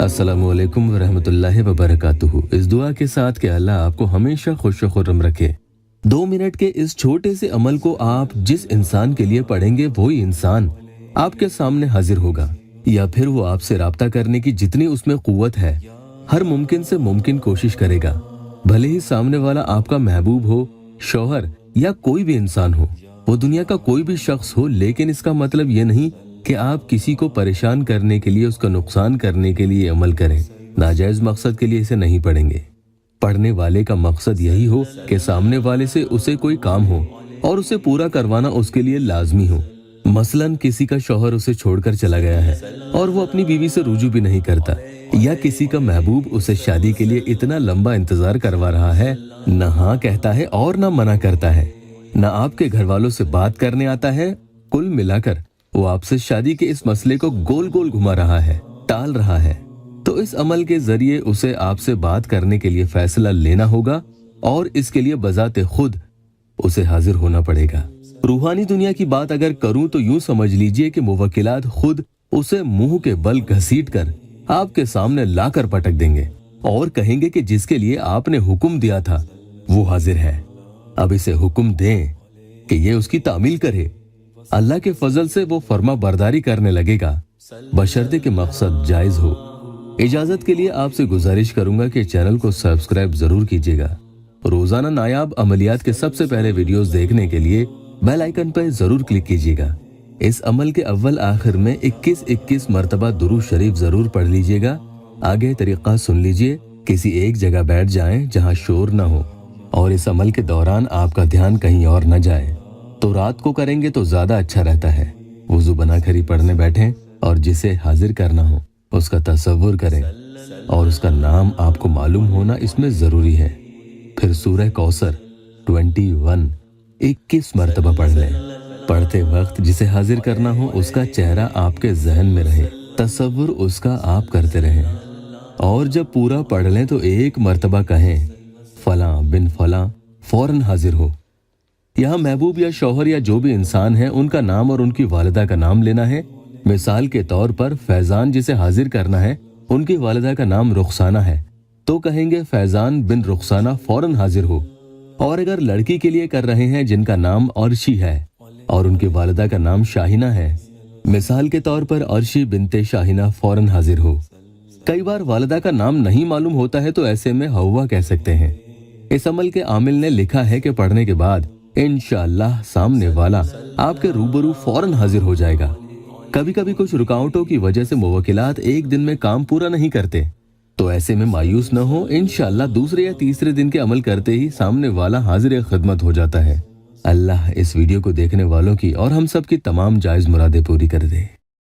अस्सलामुअलैकुम वरहमतुल्लाहि वबरकातुहू। इस दुआ के साथ कि अल्लाह आपको हमेशा खुश खुर्रम रखे। 2 मिनट के इस छोटे से अमल को आप जिस इंसान के लिए पढ़ेंगे वही इंसान आपके सामने हाजिर होगा, या फिर वो आपसे राब्ता करने की जितनी उसमें कुव्वत है हर मुमकिन से मुमकिन कोशिश करेगा। भले ही सामने वाला आपका महबूब हो, शौहर या कोई भी इंसान हो, वो दुनिया का कोई भी शख्स हो, लेकिन इसका मतलब ये नहीं कि आप किसी को परेशान करने के लिए, उसका नुकसान करने के लिए अमल करें। नाजायज मकसद के लिए इसे नहीं पढ़ेंगे। पढ़ने वाले का मकसद यही हो कि सामने वाले से उसे कोई काम हो और उसे पूरा करवाना उसके लिए लाजमी हो। मसलन किसी का शौहर उसे छोड़कर चला गया है और वो अपनी बीवी से रुजू भी नहीं करता, या किसी का महबूब उसे शादी के लिए इतना लंबा इंतजार करवा रहा है, न हाँ कहता है और न मना करता है, न आपके घर वालों से बात करने आता है। कुल मिलाकर वो आपसे शादी के इस मसले को गोल गोल घुमा रहा है, टाल रहा है। तो इस अमल के जरिए उसे आपसे बात करने के लिए फैसला लेना होगा और इसके लिए बजाते खुद उसे हाजिर होना पड़ेगा। रूहानी दुनिया की बात अगर करूं तो यूं समझ लीजिए कि मुवक्किलात खुद उसे मुंह के बल घसीट कर आपके सामने लाकर पटक देंगे और कहेंगे कि जिसके लिए आपने हुक्म दिया था वो हाजिर है, अब इसे हुक्म दें कि ये उसकी तामील करे। अल्लाह के फजल से वो फर्मा बरदारी करने लगेगा, बशर्ते कि मकसद जायज हो। इजाजत के लिए आपसे गुजारिश करूंगा कि चैनल को सब्सक्राइब जरूर कीजिएगा। रोजाना नायाब अमलियात के सबसे पहले वीडियोस देखने के लिए बेल आइकन पर जरूर क्लिक कीजिएगा। इस अमल के अव्वल आखिर में 21-21 मरतबा दुरूद शरीफ जरूर पढ़ लीजिएगा। आगे तरीका सुन लीजिए। किसी एक जगह बैठ जाएं जहां शोर न हो और इस अमल के दौरान आपका ध्यान कहीं और न जाए। तो रात को करेंगे तो ज्यादा अच्छा रहता है। वुजू बनाकर ही पढ़ने बैठें और जिसे हाजिर करना हो उसका तसव्वुर करें और उसका नाम आपको मालूम होना इसमें जरूरी है। फिर सूरह कौसर 21 मरतबा पढ़ लें। पढ़ते वक्त जिसे हाजिर करना हो उसका चेहरा आपके जहन में रहे, तसव्वुर उसका आप करते रहें और जब पूरा पढ़ लें तो 1 मरतबा कहें फलां बिन फलां फौरन हाजिर हो। यहाँ महबूब या शौहर या जो भी इंसान है उनका नाम और उनकी वालिदा का नाम लेना है। मिसाल के तौर पर फैजान जिसे हाजिर करना है उनकी वालिदा का नाम रुखसाना है तो कहेंगे फैजान बिन रुखसाना फौरन हाजिर हो। और अगर लड़की के लिए कर रहे हैं जिनका नाम अर्शी है और उनकी वालिदा का नाम शाहिना है, मिसाल के तौर पर अर्शी बिनते शाहिना फौरन हाजिर हो। कई बार वालिदा का नाम नहीं मालूम होता है तो ऐसे में हव्वा कह सकते हैं। इस अमल के आमिल ने लिखा है कि पढ़ने के बाद इंशाअल्लाह सामने वाला आपके रूबरू फौरन हाजिर हो जाएगा। कभी कभी कुछ रुकावटों की वजह से मुवक्किलात एक दिन में काम पूरा नहीं करते, तो ऐसे में मायूस न हो। इंशाअल्लाह दूसरे या तीसरे दिन के अमल करते ही सामने वाला हाजिर खिदमत हो जाता है। अल्लाह इस वीडियो को देखने वालों की और हम सब की तमाम जायज मुरादें पूरी कर दे।